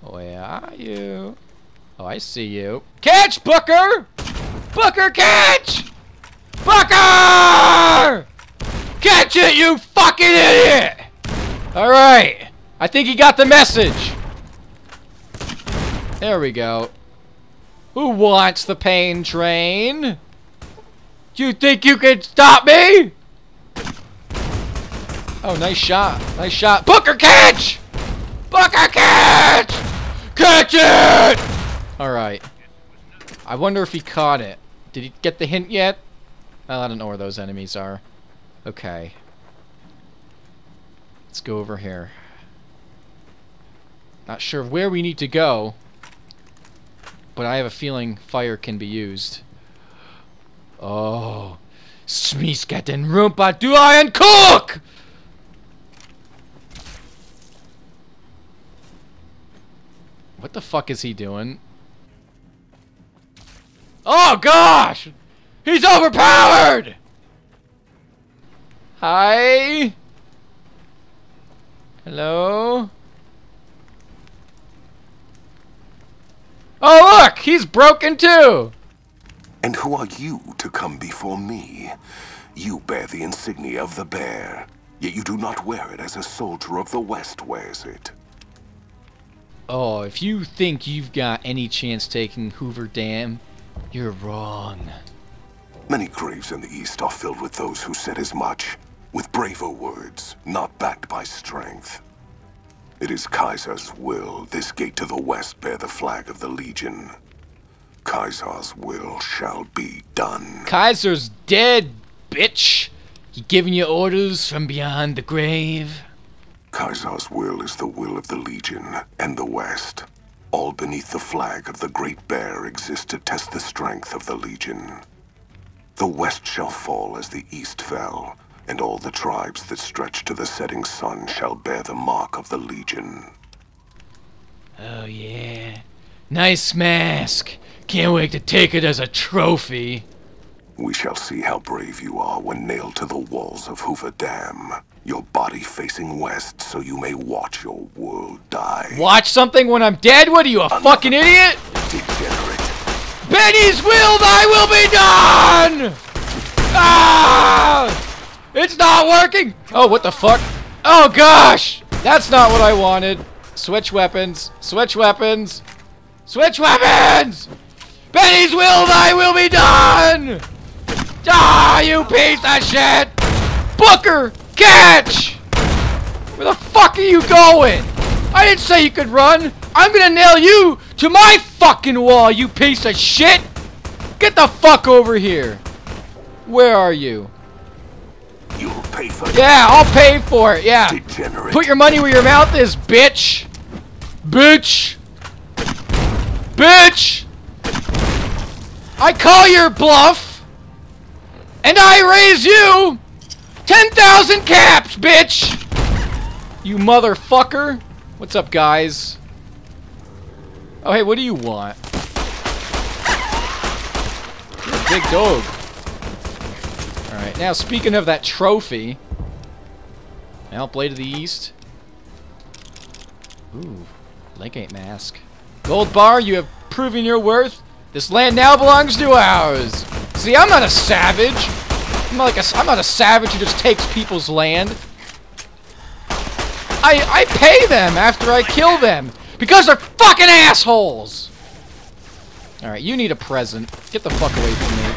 Where are you? Oh, I see you. Catch, Booker! Booker, catch! Booker! Catch it, you fucking idiot! Alright. I think he got the message. There we go. Who wants the pain train? Do you think you can stop me? Oh, nice shot. Nice shot. Booker, catch! Booker, catch! Catch it! Alright. I wonder if he caught it. Did he get the hint yet? Well, I don't know where those enemies are. Okay. Let's go over here. Not sure where we need to go, but I have a feeling fire can be used. Oh. Smisketten rumpa du ein cook! What the fuck is he doing? Oh gosh! He's overpowered! Hi? Hello? Oh look! He's broken too! And who are you to come before me? You bear the insignia of the bear, yet you do not wear it as a soldier of the West wears it. Oh, if you think you've got any chance taking Hoover Dam, you're wrong. Many graves in the East are filled with those who said as much, with braver words, not backed by strength. It is Kaiser's will this gate to the West bear the flag of the Legion. Kaiser's will shall be done. Kaiser's dead, bitch! He giving you orders from beyond the grave? Kaiser's will is the will of the Legion and the West. All beneath the flag of the Great Bear exist to test the strength of the Legion. The West shall fall as the East fell, and all the tribes that stretch to the setting sun shall bear the mark of the Legion. Oh yeah. Nice mask. Can't wait to take it as a trophy. We shall see how brave you are when nailed to the walls of Hoover Dam. Your body facing west so you may watch your world die. Watch something when I'm dead? What are you, a fucking idiot? Degenerate. Benny's will, thy will be done! Ah! It's not working! Oh, what the fuck? Oh gosh! That's not what I wanted. Switch weapons. Switch weapons. Switch weapons! Benny's will, thy will be done! Ah, you piece of shit! Booker! Catch! Where the fuck are you going? I didn't say you could run. I'm gonna nail you to my fucking wall, you piece of shit! Get the fuck over here. Where are you? You'll pay for Yeah, I'll pay for it, yeah. Degenerate. Put your money where your mouth is, bitch! Bitch! Bitch! I call your bluff! And I raise you 10,000 caps, bitch! You motherfucker! What's up, guys? Oh, hey, what do you want? You're a big dog. Alright, now speaking of that trophy. Now, Blade of the East. Ooh, Legate Mask. Gold bar, you have proven your worth. This land now belongs to ours. See, I'm not a savage. I'm not a savage who just takes people's land. I pay them after I kill them because they're fucking assholes. All right, you need a present. Get the fuck away from me.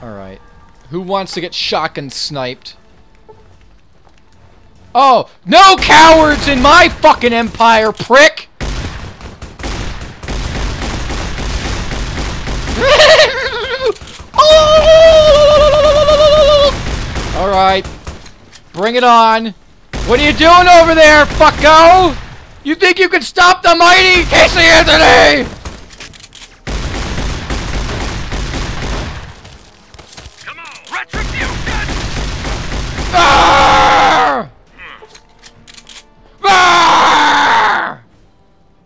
All right, who wants to get shotgun sniped? Oh, no cowards in my fucking empire, prick! Alright. Bring it on. What are you doing over there, fucko? You think you can stop the mighty Casey Anthony? Come on, retribution! Ah! Ah!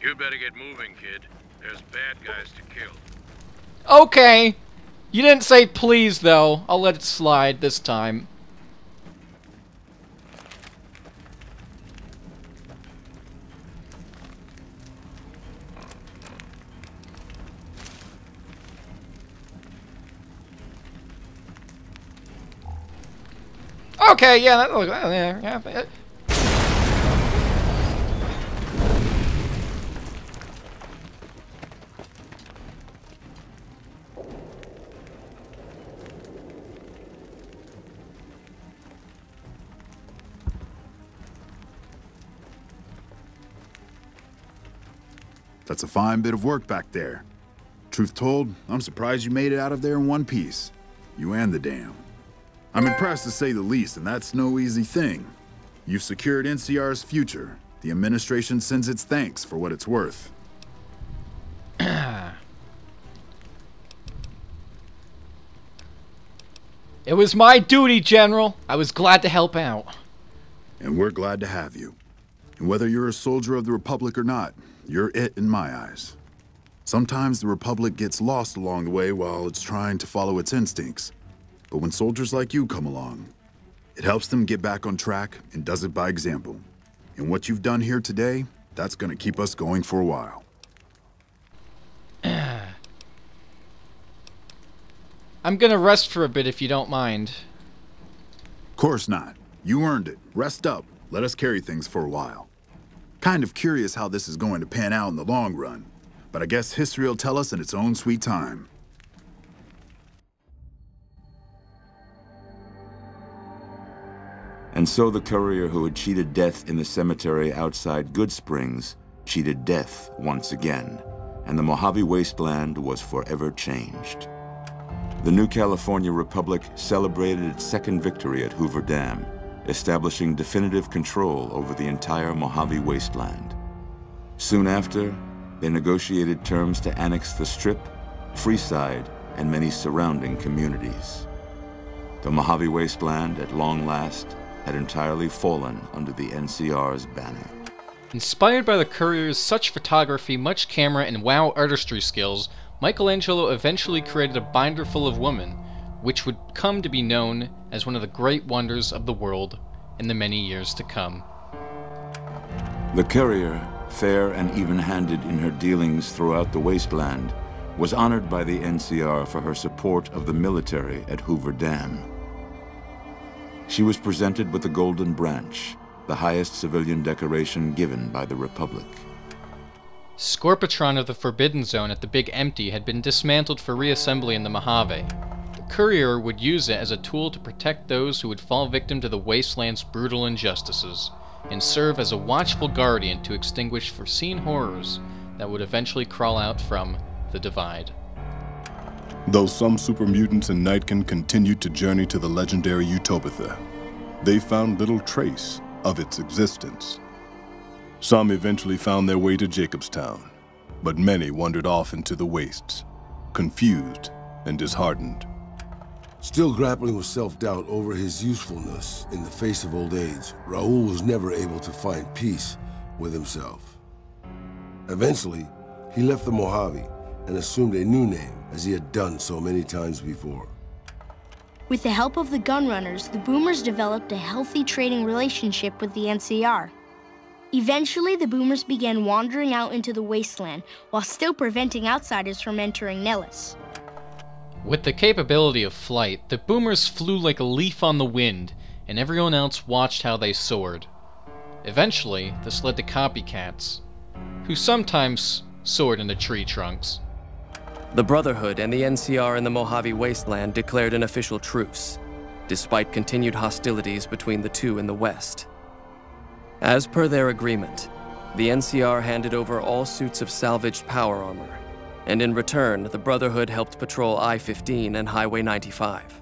You better get moving, kid. There's bad guys to kill. Okay. You didn't say please, though. I'll let it slide this time. Okay, yeah, that looks... yeah. That's a fine bit of work back there. Truth told, I'm surprised you made it out of there in one piece. You and the dam. I'm impressed to say the least, and that's no easy thing. You've secured NCR's future. The administration sends its thanks for what it's worth. It was my duty, General. I was glad to help out. And we're glad to have you. And whether you're a soldier of the Republic or not, you're it in my eyes. Sometimes the Republic gets lost along the way while it's trying to follow its instincts. But when soldiers like you come along, it helps them get back on track and does it by example. And what you've done here today, that's gonna keep us going for a while. I'm gonna rest for a bit if you don't mind. Course not. You earned it. Rest up. Let us carry things for a while. Kind of curious how this is going to pan out in the long run, but I guess history will tell us in its own sweet time. And so the courier who had cheated death in the cemetery outside Good Springs cheated death once again, and the Mojave Wasteland was forever changed. The new California Republic celebrated its second victory at Hoover Dam, establishing definitive control over the entire Mojave Wasteland. Soon after, they negotiated terms to annex the Strip, Freeside, and many surrounding communities. The Mojave Wasteland, at long last, had entirely fallen under the NCR's banner. Inspired by the courier's such photography, much camera, and wow artistry skills, Michelangelo eventually created a binder full of women, which would come to be known as one of the great wonders of the world in the many years to come. The courier, fair and even-handed in her dealings throughout the wasteland, was honored by the NCR for her support of the military at Hoover Dam. She was presented with the Golden Branch, the highest civilian decoration given by the Republic. Scorpatron of the Forbidden Zone at the Big Empty had been dismantled for reassembly in the Mojave. The courier would use it as a tool to protect those who would fall victim to the wasteland's brutal injustices, and serve as a watchful guardian to extinguish foreseen horrors that would eventually crawl out from the Divide. Though some super mutants in Nightkin continued to journey to the legendary Utopia, they found little trace of its existence. Some eventually found their way to Jacobstown, but many wandered off into the wastes, confused and disheartened. Still grappling with self-doubt over his usefulness in the face of old age, Raul was never able to find peace with himself. Eventually, he left the Mojave and assumed a new name, as he had done so many times before. With the help of the Gunrunners, the Boomers developed a healthy trading relationship with the NCR. Eventually, the Boomers began wandering out into the wasteland while still preventing outsiders from entering Nellis. With the capability of flight, the Boomers flew like a leaf on the wind, and everyone else watched how they soared. Eventually, this led to copycats, who sometimes soared into tree trunks. The Brotherhood and the NCR in the Mojave Wasteland declared an official truce, despite continued hostilities between the two in the West. As per their agreement, the NCR handed over all suits of salvaged power armor, and in return, the Brotherhood helped patrol I-15 and Highway 95.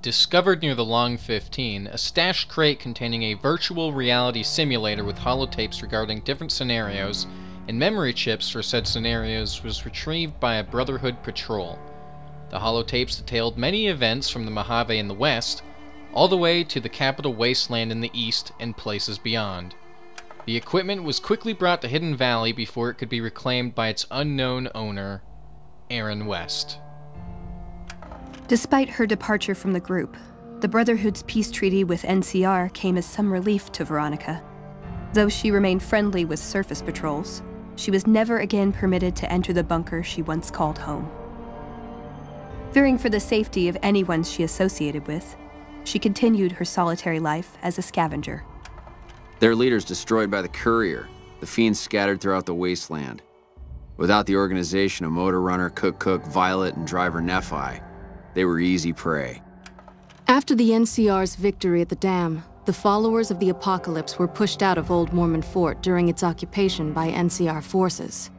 Discovered near the Long 15, a stashed crate containing a virtual reality simulator with holotapes regarding different scenarios and memory chips for said scenarios was retrieved by a Brotherhood patrol. The holotapes detailed many events from the Mojave in the west, all the way to the capital wasteland in the east and places beyond. The equipment was quickly brought to Hidden Valley before it could be reclaimed by its unknown owner, Aaron West. Despite her departure from the group, the Brotherhood's peace treaty with NCR came as some relief to Veronica. Though she remained friendly with surface patrols, she was never again permitted to enter the bunker she once called home. Fearing for the safety of anyone she associated with, She continued her solitary life as a scavenger. Their leaders destroyed by the courier, the fiends scattered throughout the wasteland. Without the organization of Motor Runner, Cook, Violet, and Driver Nephi, they were easy prey. After the NCR's victory at the dam, the followers of the Apocalypse were pushed out of Old Mormon Fort during its occupation by NCR forces.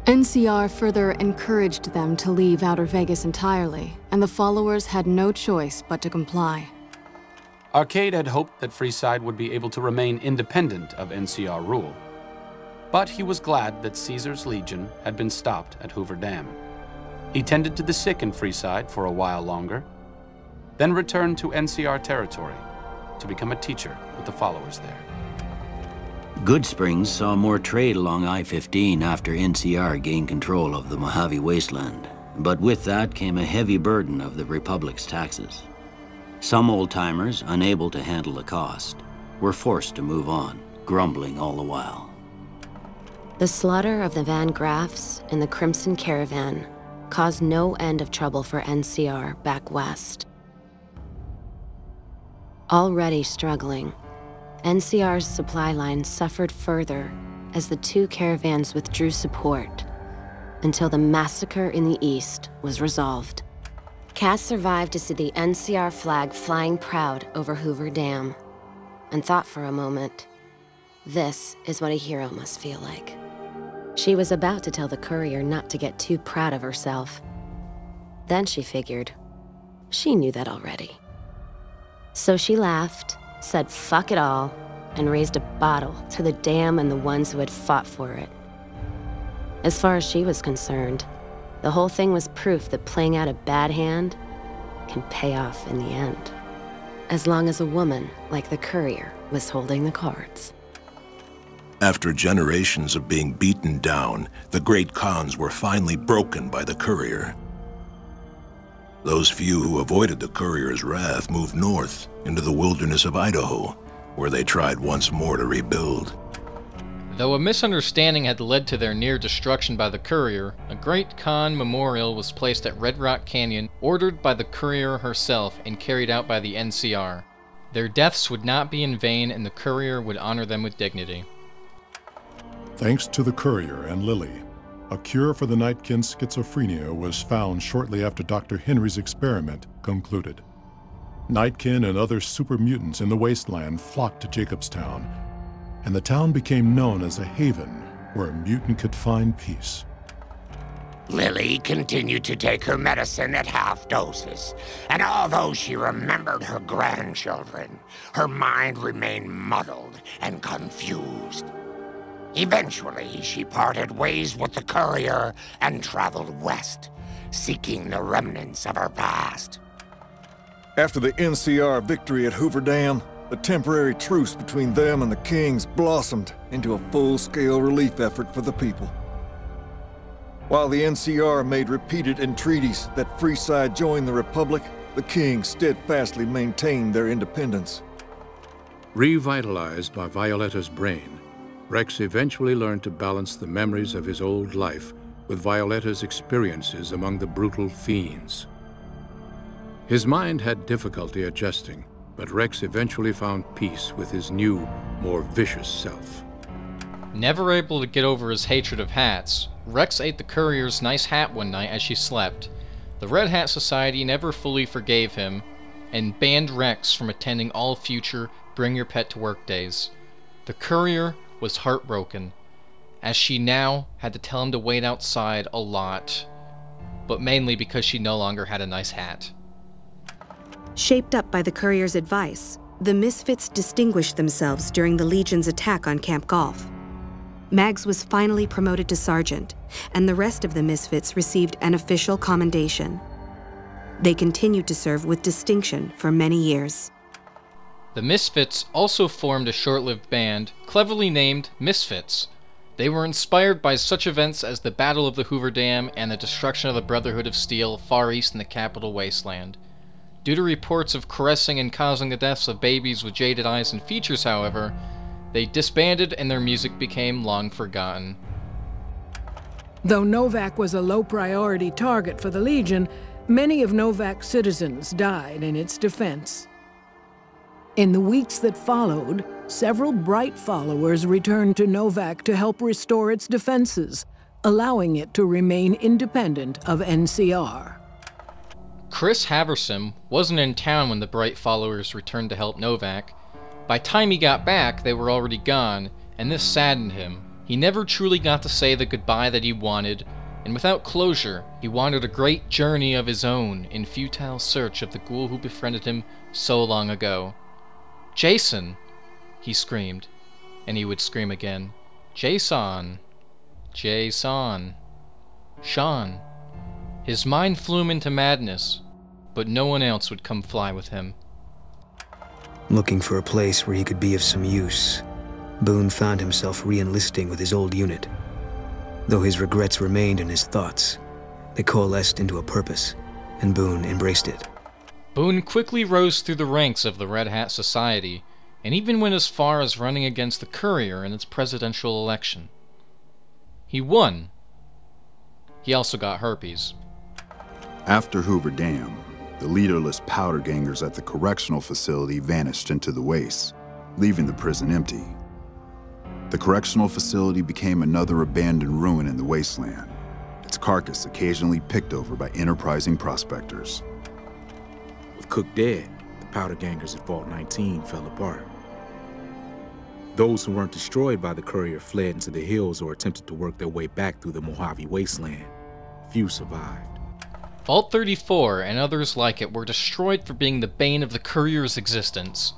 NCR further encouraged them to leave Outer Vegas entirely, and the followers had no choice but to comply. Arcade had hoped that Freeside would be able to remain independent of NCR rule. But he was glad that Caesar's Legion had been stopped at Hoover Dam. He tended to the sick in Freeside for a while longer, then returned to NCR territory to become a teacher with the followers there. Goodsprings saw more trade along I-15 after NCR gained control of the Mojave Wasteland. But with that came a heavy burden of the Republic's taxes. Some old-timers, unable to handle the cost, were forced to move on, grumbling all the while. The slaughter of the Van Graffs and the Crimson Caravan caused no end of trouble for NCR back west. Already struggling, NCR's supply line suffered further as the two caravans withdrew support until the massacre in the east was resolved. Cass survived to see the NCR flag flying proud over Hoover Dam and thought for a moment, this is what a hero must feel like. She was about to tell the courier not to get too proud of herself. Then she figured, she knew that already. So she laughed, said fuck it all, and raised a bottle to the dam and the ones who had fought for it. As far as she was concerned, the whole thing was proof that playing out a bad hand can pay off in the end, as long as a woman like the courier was holding the cards. After generations of being beaten down, the great Khans were finally broken by the courier. Those few who avoided the courier's wrath moved north into the wilderness of Idaho, where they tried once more to rebuild. Though a misunderstanding had led to their near destruction by the courier, a great Khan memorial was placed at Red Rock Canyon, ordered by the courier herself and carried out by the NCR. Their deaths would not be in vain, and the courier would honor them with dignity. Thanks to the courier and Lily, a cure for the Nightkin's schizophrenia was found shortly after Dr. Henry's experiment concluded. Nightkin and other super mutants in the wasteland flocked to Jacobstown, and the town became known as a haven where a mutant could find peace. Lily continued to take her medicine at half doses, and although she remembered her grandchildren, her mind remained muddled and confused. Eventually, she parted ways with the courier and traveled west, seeking the remnants of her past. After the NCR victory at Hoover Dam, the temporary truce between them and the Kings blossomed into a full-scale relief effort for the people. While the NCR made repeated entreaties that Freeside join the Republic, the Kings steadfastly maintained their independence. Revitalized by Violetta's brain, Rex eventually learned to balance the memories of his old life with Violetta's experiences among the brutal fiends. His mind had difficulty adjusting, but Rex eventually found peace with his new, more vicious self. Never able to get over his hatred of hats, Rex ate the courier's nice hat one night as she slept. The Red Hat Society never fully forgave him, and banned Rex from attending all future Bring Your Pet to Work days. The courier was heartbroken, as she now had to tell him to wait outside a lot, but mainly because she no longer had a nice hat. Shaped up by the courier's advice, the Misfits distinguished themselves during the Legion's attack on Camp Golf. Mags was finally promoted to sergeant, and the rest of the Misfits received an official commendation. They continued to serve with distinction for many years. The Misfits also formed a short-lived band, cleverly named Misfits. They were inspired by such events as the Battle of the Hoover Dam and the destruction of the Brotherhood of Steel far east in the capital wasteland. Due to reports of caressing and causing the deaths of babies with jaded eyes and features, however, they disbanded and their music became long forgotten. Though Novak was a low-priority target for the Legion, Many of Novak's citizens died in its defense. In the weeks that followed, several bright followers returned to Novak to help restore its defenses, allowing it to remain independent of NCR. Chris Haversom wasn't in town when the bright followers returned to help Novak. By the time he got back, they were already gone, and this saddened him. He never truly got to say the goodbye that he wanted, and without closure, he wandered a great journey of his own in futile search of the ghoul who befriended him so long ago. "Jason!" he screamed, and he would scream again. "Jason! Jason! Sean!" His mind flew him into madness, but no one else would come fly with him. Looking for a place where he could be of some use, Boone found himself re-enlisting with his old unit. Though his regrets remained in his thoughts, they coalesced into a purpose, and Boone embraced it. Boone quickly rose through the ranks of the Red Hat Society, and even went as far as running against the Courier in its presidential election. He won. He also got herpes. After Hoover Dam, the leaderless powder gangers at the correctional facility vanished into the wastes, leaving the prison empty. The correctional facility became another abandoned ruin in the wasteland, its carcass occasionally picked over by enterprising prospectors. With Cook dead, the powder gangers at Vault 19 fell apart. Those who weren't destroyed by the Courier fled into the hills or attempted to work their way back through the Mojave Wasteland. Few survived. Vault 34 and others like it were destroyed for being the bane of the Courier's existence.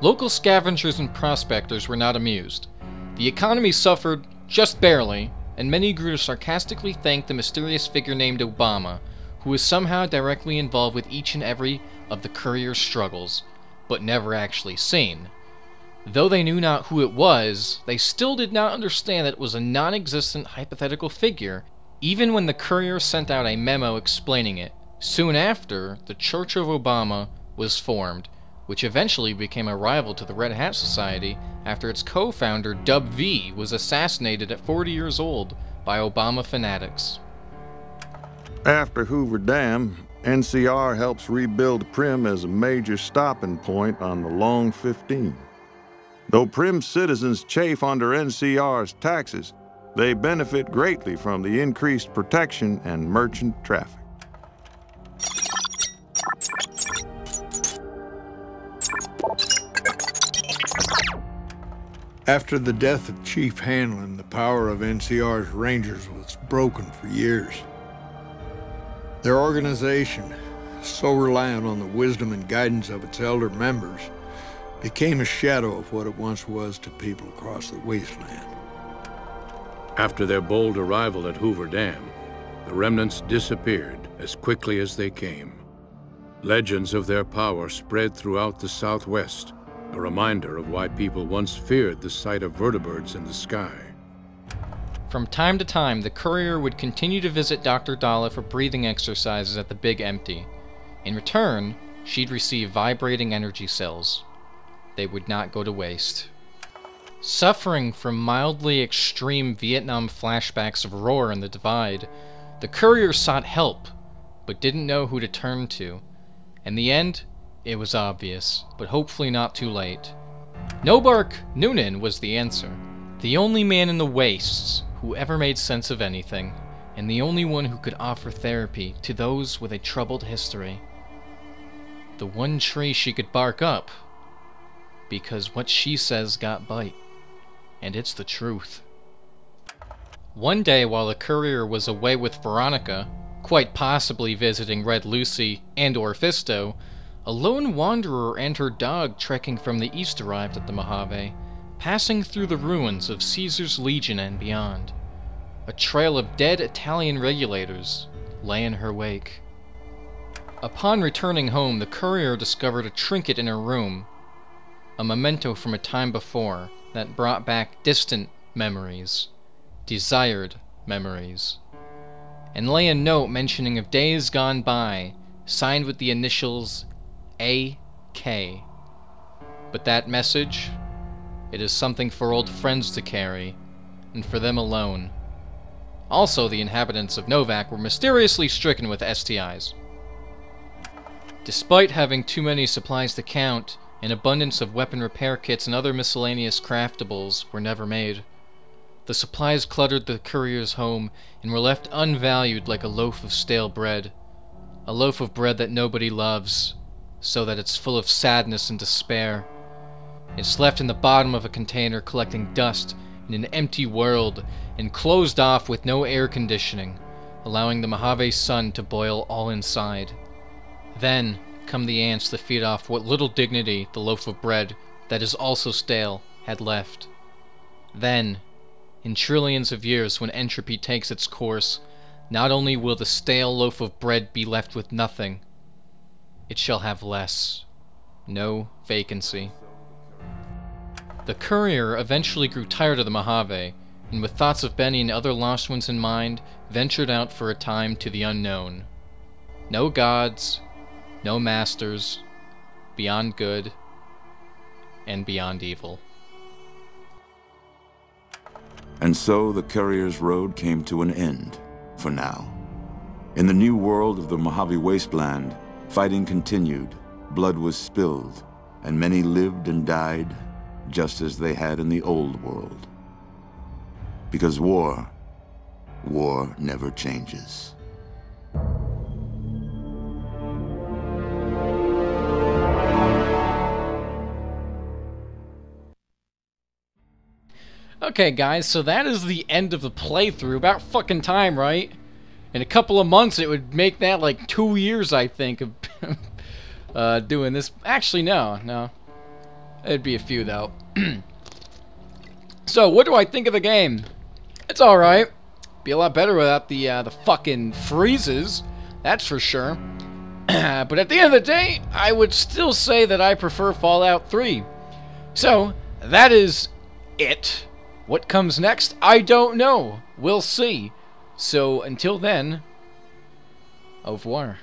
Local scavengers and prospectors were not amused. The economy suffered, just barely, and many grew to sarcastically thank the mysterious figure named Obama, who was somehow directly involved with each and every of the Courier's struggles, but never actually seen. Though they knew not who it was, they still did not understand that it was a non-existent hypothetical figure, even when the Courier sent out a memo explaining it. Soon after, the Church of Obama was formed, which eventually became a rival to the Red Hat Society after its co-founder, Dub V, was assassinated at 40 years old by Obama fanatics. After Hoover Dam, NCR helps rebuild Primm as a major stopping point on the Long 15. Though Primm citizens chafe under NCR's taxes, they benefit greatly from the increased protection and merchant traffic. After the death of Chief Hanlon, the power of NCR's Rangers was broken for years. Their organization, so reliant on the wisdom and guidance of its elder members, became a shadow of what it once was to people across the wasteland. After their bold arrival at Hoover Dam, the remnants disappeared as quickly as they came. Legends of their power spread throughout the Southwest, a reminder of why people once feared the sight of vertibirds in the sky. From time to time, the Courier would continue to visit Dr. Dalla for breathing exercises at the Big Empty. In return, she'd receive vibrating energy cells. They would not go to waste. Suffering from mildly extreme Vietnam flashbacks of Roar and the Divide, the Courier sought help, but didn't know who to turn to. In the end, it was obvious, but hopefully not too late. Nobark Noonan was the answer. The only man in the wastes who ever made sense of anything, and the only one who could offer therapy to those with a troubled history. The one tree she could bark up, because what she says got bite. And it's the truth. One day while the Courier was away with Veronica, quite possibly visiting Red Lucy and or Fisto, a lone wanderer and her dog trekking from the east arrived at the Mojave, passing through the ruins of Caesar's Legion and beyond. A trail of dead Italian regulators lay in her wake. Upon returning home, the Courier discovered a trinket in her room, a memento from a time before that brought back distant memories, desired memories, and lay a note mentioning of days gone by, signed with the initials A.K. But that message, it is something for old friends to carry, and for them alone. Also, the inhabitants of Novak were mysteriously stricken with STIs. Despite having too many supplies to count, an abundance of weapon repair kits and other miscellaneous craftables were never made. The supplies cluttered the courier's home and were left unvalued like a loaf of stale bread. A loaf of bread that nobody loves, so that it's full of sadness and despair. It's left in the bottom of a container collecting dust in an empty world and closed off with no air conditioning, allowing the Mojave sun to boil all inside. Then come the ants to feed off what little dignity the loaf of bread, that is also stale, had left. Then, in trillions of years, when entropy takes its course, not only will the stale loaf of bread be left with nothing, it shall have less. No vacancy. The courier eventually grew tired of the Mojave, and with thoughts of Benny and other lost ones in mind, ventured out for a time to the unknown. No gods, no masters, beyond good, and beyond evil. And so the courier's road came to an end, for now. In the new world of the Mojave Wasteland, fighting continued, blood was spilled, and many lived and died just as they had in the old world. Because war never changes. Okay guys, so that is the end of the playthrough. About fucking time, right? In a couple of months it would make that like 2 years, I think, of doing this. Actually, no. It'd be a few, though. So, what do I think of the game? It's alright. Be a lot better without the fucking freezes. That's for sure. But at the end of the day, I would still say that I prefer Fallout 3. So, that is it. What comes next? I don't know. We'll see. So, until then, au revoir.